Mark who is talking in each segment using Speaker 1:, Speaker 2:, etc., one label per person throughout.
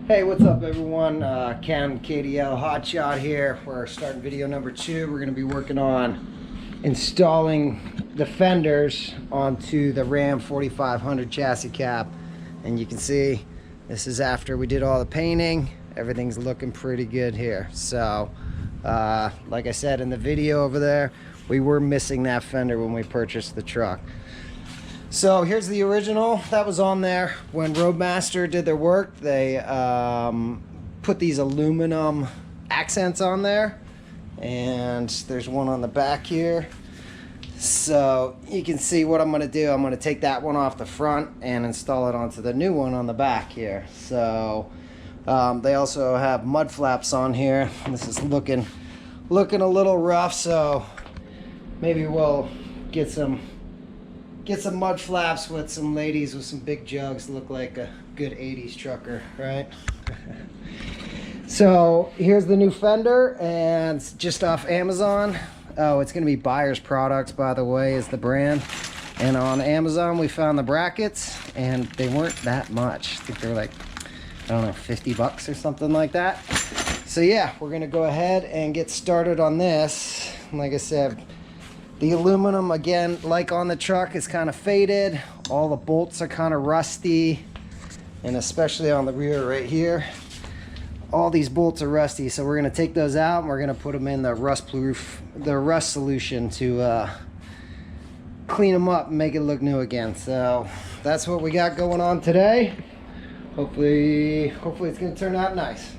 Speaker 1: Hey, what's up everyone? CDL Hotshot here. We're starting video number 2. We're going to be working on installing the fenders onto the Ram 4500 chassis cab. And you can see this is after we did all the painting. Everything's looking pretty good here. So, like I said in the video over there, we were missing that fender when we purchased the truck. So here's the original that was on there. When Roadmaster did their work, they put these aluminum accents on there, and there's one on the back here. So you can see what I'm going to do. I'm going to take that one off the front and install it onto the new one on the back here. So they also have mud flaps on here. This is looking a little rough, so maybe we'll get some mud flaps with some ladies with some big jugs. Look like a good 80s trucker, right? So here's the new fender, and it's just off Amazon. Oh, it's gonna be Buyer's Products, by the way, is the brand. And on Amazon we found the brackets, and they weren't that much. I think they were like, I don't know, 50 bucks or something like that. So yeah, we're gonna go ahead and get started on this. Like I said, the aluminum, again, like on the truck, is kind of faded. All the bolts are kind of rusty, and especially on the rear right here, all these bolts are rusty. So we're going to take those out and we're going to put them in the rust solution to clean them up and make it look new again. So that's what we got going on today. Hopefully it's going to turn out nice.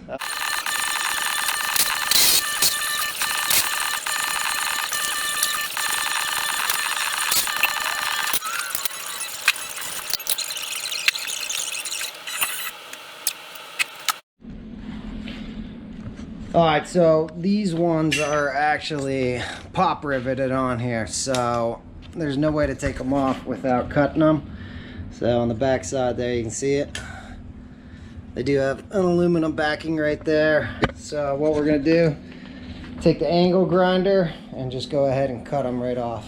Speaker 1: Alright, so these ones are actually pop riveted on here, so there's no way to take them off without cutting them. So on the back side there, you can see it. They do have an aluminum backing right there. So what we're going to do, take the angle grinder and just go ahead and cut them right off.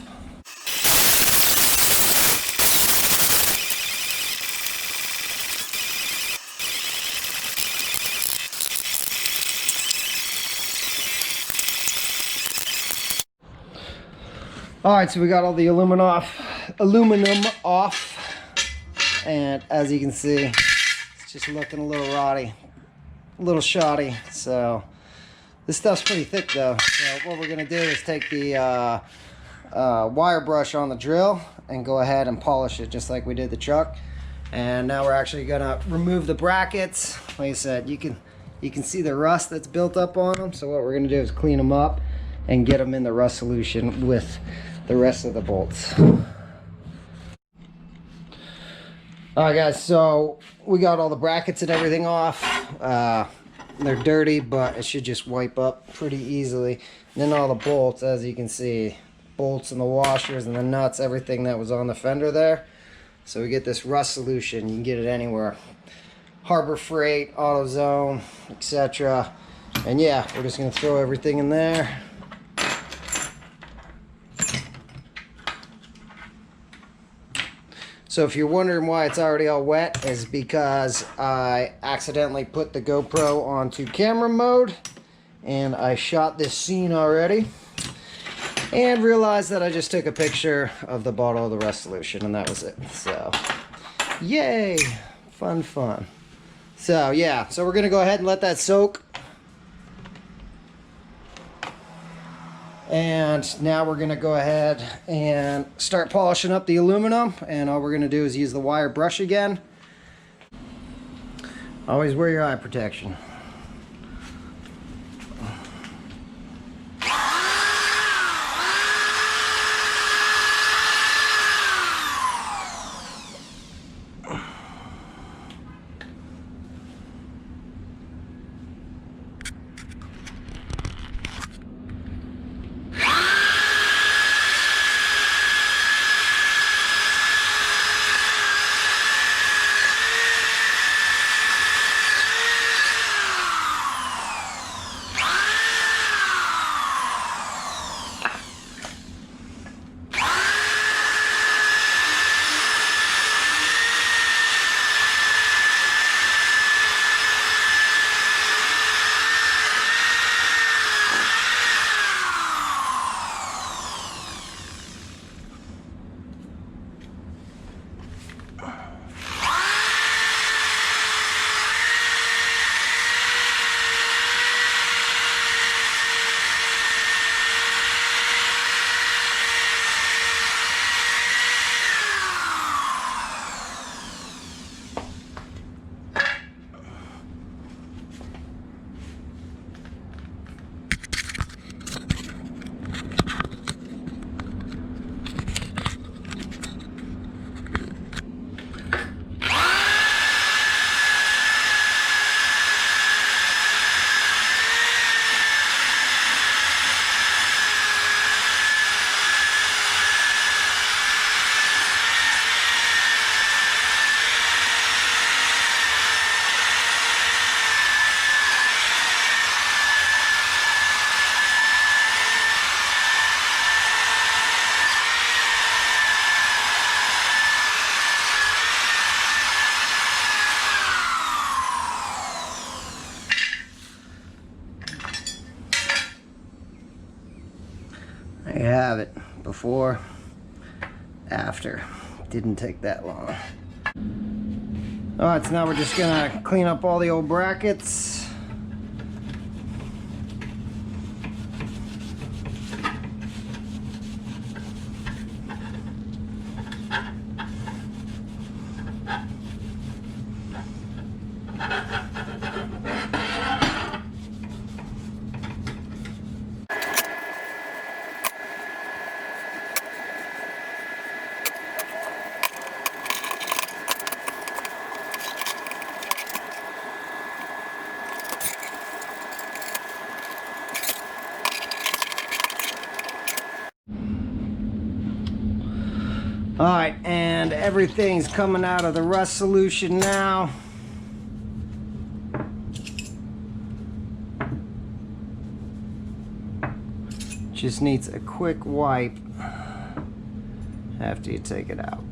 Speaker 1: Alright, so we got all the aluminum off, and as you can see, it's just looking a little rotty, a little shoddy. So this stuff's pretty thick though. So what we're going to do is take the wire brush on the drill and go ahead and polish it just like we did the truck. And now we're actually going to remove the brackets. Like I said, you can see the rust that's built up on them. So what we're going to do is clean them up and get them in the rust solution with the rest of the bolts. Alright guys, so we got all the brackets and everything off. They're dirty, but it should just wipe up pretty easily. And then all the bolts, as you can see, bolts and the washers and the nuts, everything that was on the fender there. So we get this rust solution. You can get it anywhere. Harbor Freight, AutoZone, etc. And yeah, we're just going to throw everything in there. So if you're wondering why it's already all wet, is because I accidentally put the GoPro onto camera mode and I shot this scene already and realized that I just took a picture of the bottle of the rust solution, and that was it. So yay, fun. So yeah, so we're gonna go ahead and let that soak. And now we're going to go ahead and start polishing up the aluminum, and all we're going to do is use the wire brush again. Always wear your eye protection. There you have it. Before, after. Didn't take that long. Alright, so now we're just gonna clean up all the old brackets. Alright, and everything's coming out of the rust solution now. Just needs a quick wipe after you take it out.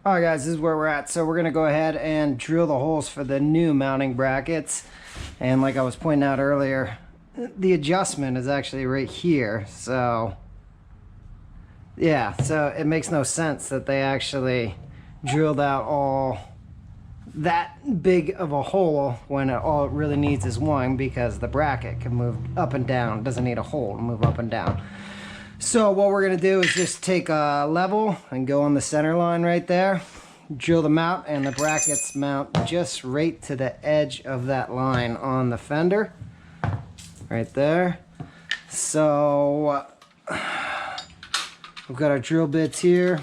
Speaker 1: Alright guys, this is where we're at. So we're going to go ahead and drill the holes for the new mounting brackets. And like I was pointing out earlier, the adjustment is actually right here. So yeah, so it makes no sense that they actually drilled out all that big of a hole when all it really needs is one, because the bracket can move up and down. It doesn't need a hole to move up and down. So what we're going to do is just take a level and go on the center line right there, drill them out, and the brackets mount just right to the edge of that line on the fender right there. So we've got our drill bits here,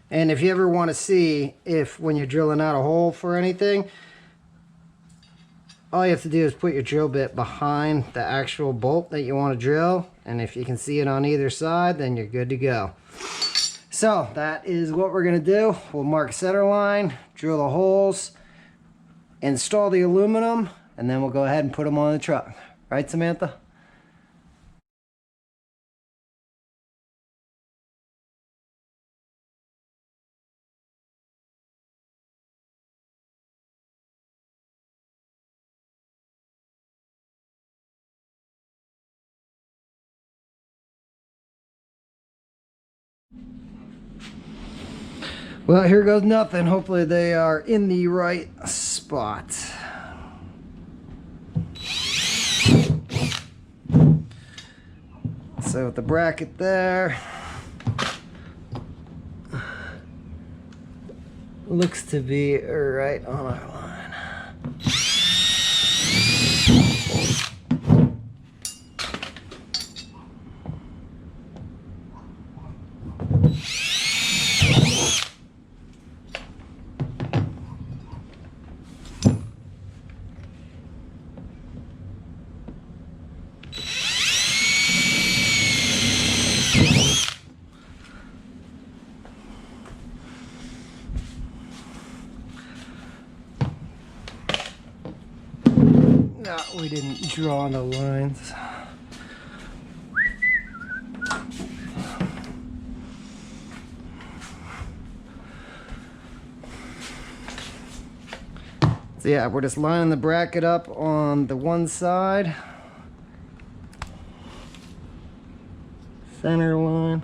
Speaker 1: and if you ever want to see if when you're drilling out a hole for anything, all you have to do is put your drill bit behind the actual bolt that you want to drill, and if you can see it on either side, then you're good to go. So that is what we're going to do. We'll mark center line, drill the holes, install the aluminum, and then we'll go ahead and put them on the truck. Right, Samantha? Well, here goes nothing. Hopefully they are in the right spot. So with the bracket there, looks to be right on our line. No, we didn't draw the lines. So yeah, we're just lining the bracket up on the one side. Center line.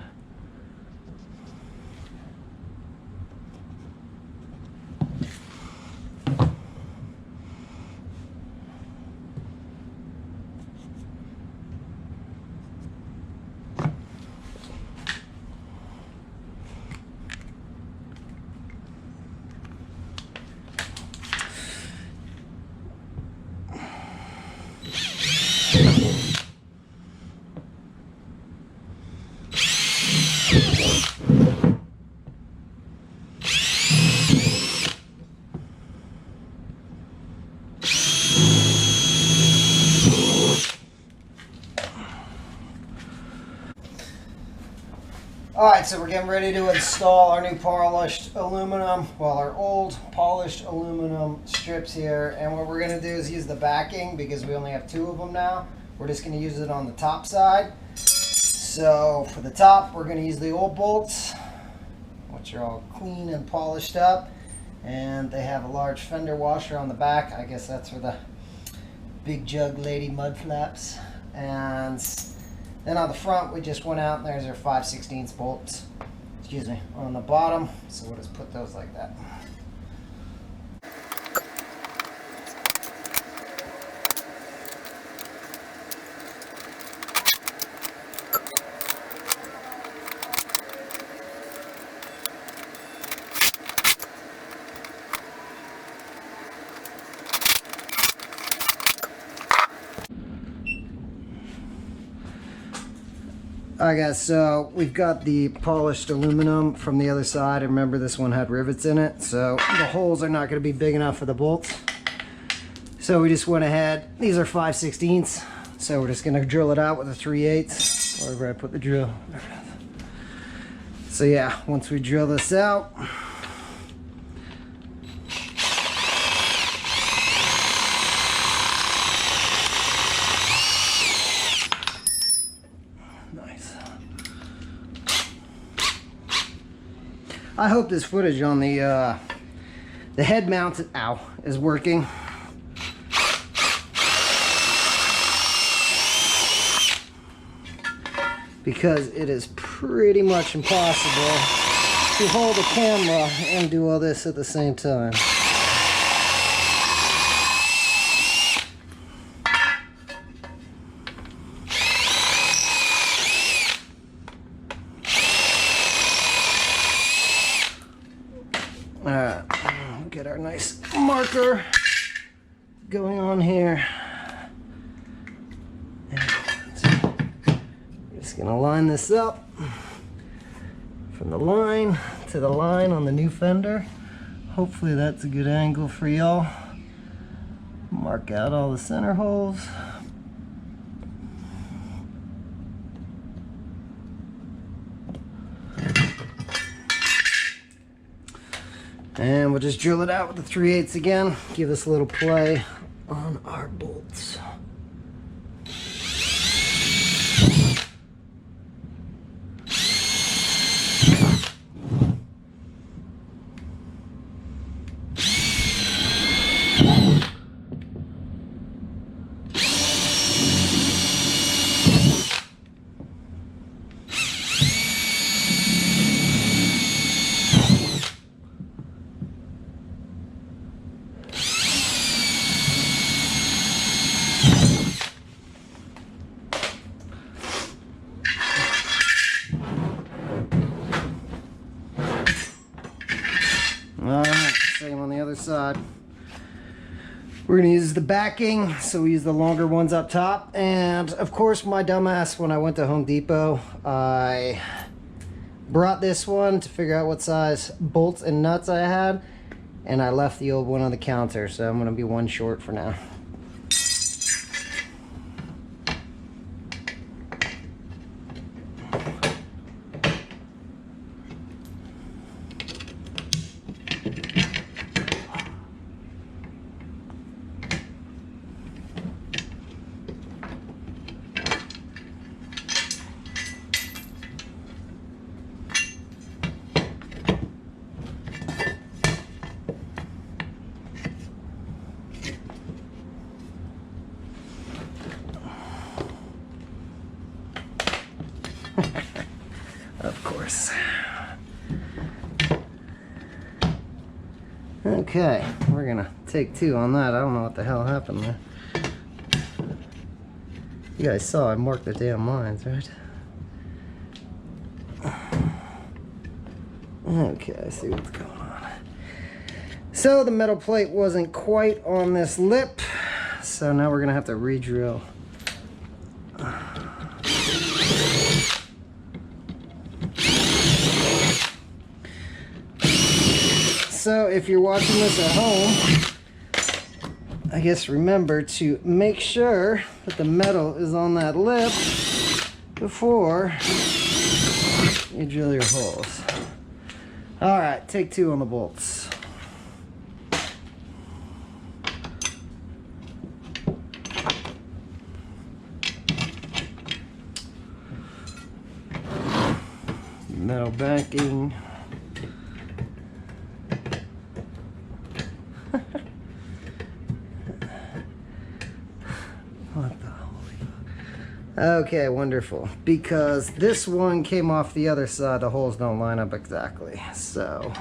Speaker 1: Alright, so we're getting ready to install our new polished aluminum, well, our old polished aluminum strips here. And what we're going to do is use the backing because we only have 2 of them now. We're just going to use it on the top side. So for the top, we're going to use the old bolts, which are all clean and polished up. And they have a large fender washer on the back. I guess that's for the big jug lady mud flaps. And then on the front, we just went out and there's our 5/16 bolts, excuse me, on the bottom. So we'll just put those like that. Alright guys, so we've got the polished aluminum from the other side. And remember, this one had rivets in it, so the holes are not going to be big enough for the bolts. So we just went ahead. These are 5/16, so we're just going to drill it out with a 3/8, wherever I put the drill. So yeah, once we drill this out, I hope this footage on the head mounted is working. Because it is pretty much impossible to hold a camera and do all this at the same time. Alright, get our nice marker going on here. Just gonna line this up from the line to the line on the new fender. Hopefully that's a good angle for y'all. Mark out all the center holes. And we'll just drill it out with the 3/8 again. Give this a little play on our bolts. Alright, same on the other side. We're going to use the backing, so we use the longer ones up top. And of course, my dumbass, when I went to Home Depot, I brought this one to figure out what size bolts and nuts I had, and I left the old one on the counter, so I'm going to be one short for now. works. Okay, we're gonna take two on that. I don't know what the hell happened there. You guys saw I marked the damn lines, right? Okay, I see what's going on. So the metal plate wasn't quite on this lip, so now we're gonna have to re-drill. So if you're watching this at home, I guess remember to make sure that the metal is on that lip before you drill your holes. All right, take two on the bolts. Metal backing. What the holy fuck? Okay, wonderful. Because this one came off the other side, the holes don't line up exactly. So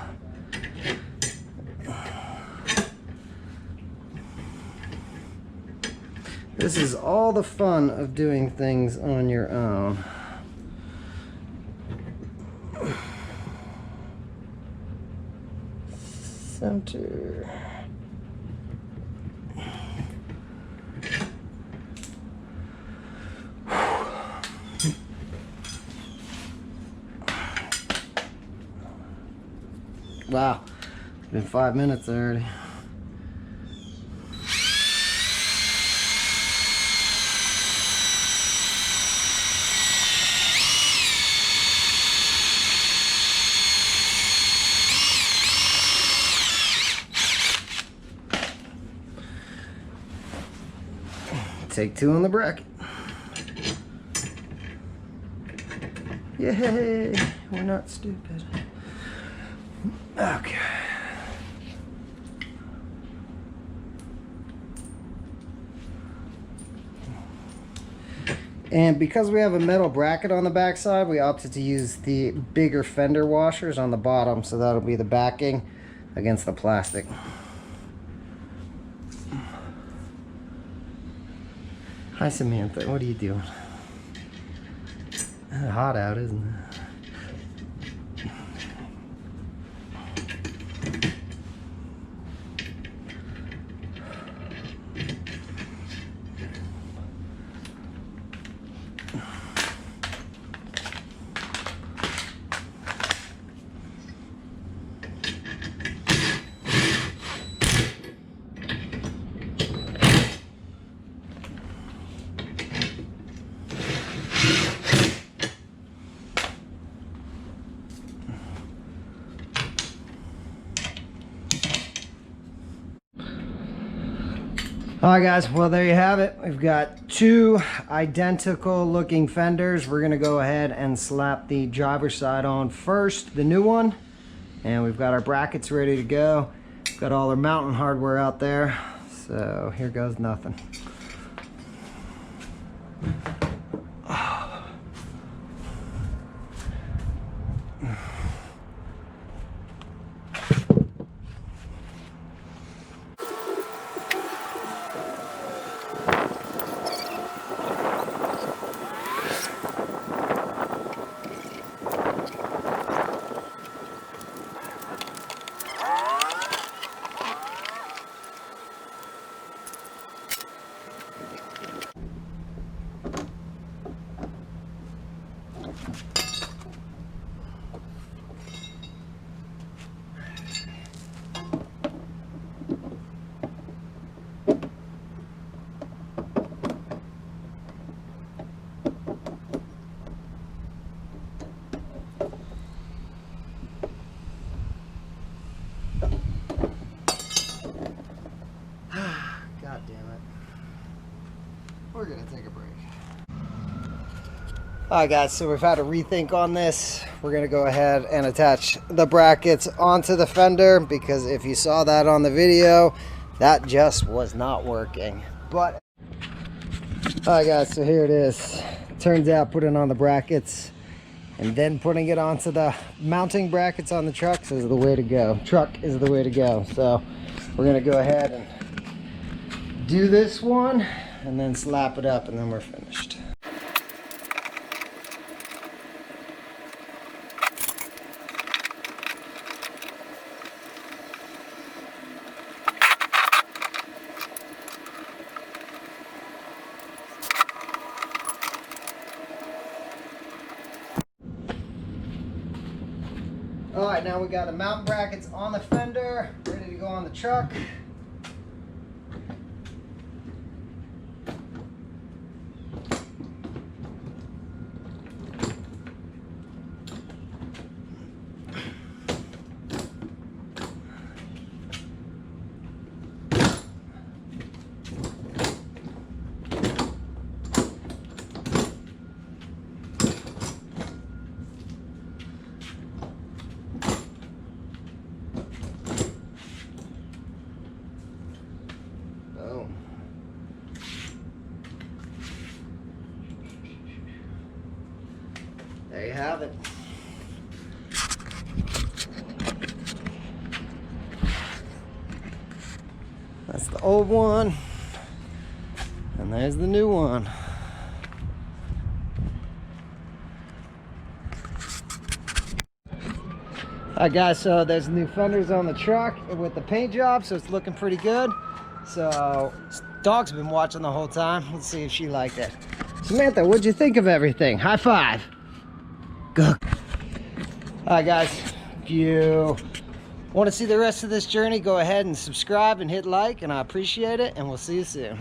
Speaker 1: this is all the fun of doing things on your own. Center. Wow, it's been 5 minutes already. Take two on the bracket. Yay, we're not stupid. Okay. And because we have a metal bracket on the back side, we opted to use the bigger fender washers on the bottom, so that'll be the backing against the plastic. Hi Samantha, what are you doing? It's hot out, isn't it? Alright guys, well there you have it. We've got two identical looking fenders. We're going to go ahead and slap the driver's side on first, the new one. And we've got our brackets ready to go. Got all our mounting hardware out there. So here goes nothing. God damn it. We're gonna take a break. Alright guys, so we've had a rethink on this. We're gonna go ahead and attach the brackets onto the fender, because if you saw that on the video, that just was not working. But alright guys, so here it is. Turns out putting on the brackets and then putting it onto the mounting brackets on the trucks is the way to go. Truck is the way to go. So we're gonna go ahead and do this one and then slap it up, and then we're finished. All right, now we got the mounting brackets on the fender, ready to go on the truck. There you have it. That's the old one, and there's the new one. Alright guys, so there's new fenders on the truck with the paint job, so it's looking pretty good. So dog's been watching the whole time. Let's see if she liked it. Samantha, what'd you think of everything? High five. Good. Alright guys, if you want to see the rest of this journey, go ahead and subscribe and hit like, and I appreciate it, and we'll see you soon.